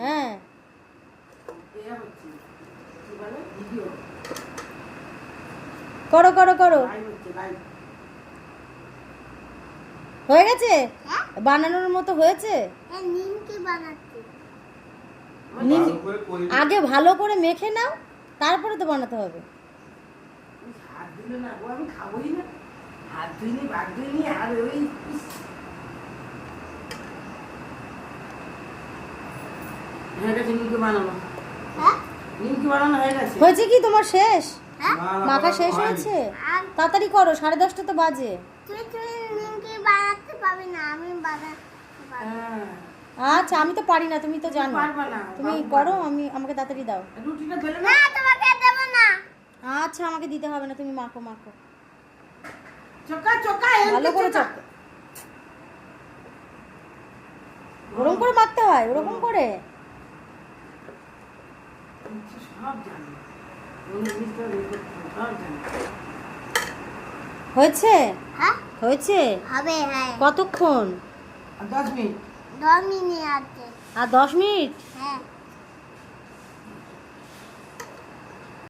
হ্যাঁ করো করো করো। হয়ে গেছে? বানানোর মতো হয়েছে? আগে ভালো করে মেখে নাও, তারপরে তো বানাতে হবে। হয়েছে কি তোমার শেষ? মাখা শেষ হয়েছে? তাড়াতাড়ি করো, 10:30 তো বাজে। আচ্ছা আমি তো পারি না, তুমি তো জানো। তুমি করো, আমাকে তাড়াতাড়ি দাও। আচ্ছা আমাকে দিতে হবে না, তুমি মাখো মাখো ভালো করে। চক্কা ওরকম করে মাখতে হয়, ওরকম করে। হয়েছে? হয়েছে? কতক্ষণ? 10 মিনিট। আর 10 মিনিট? হ্যাঁ।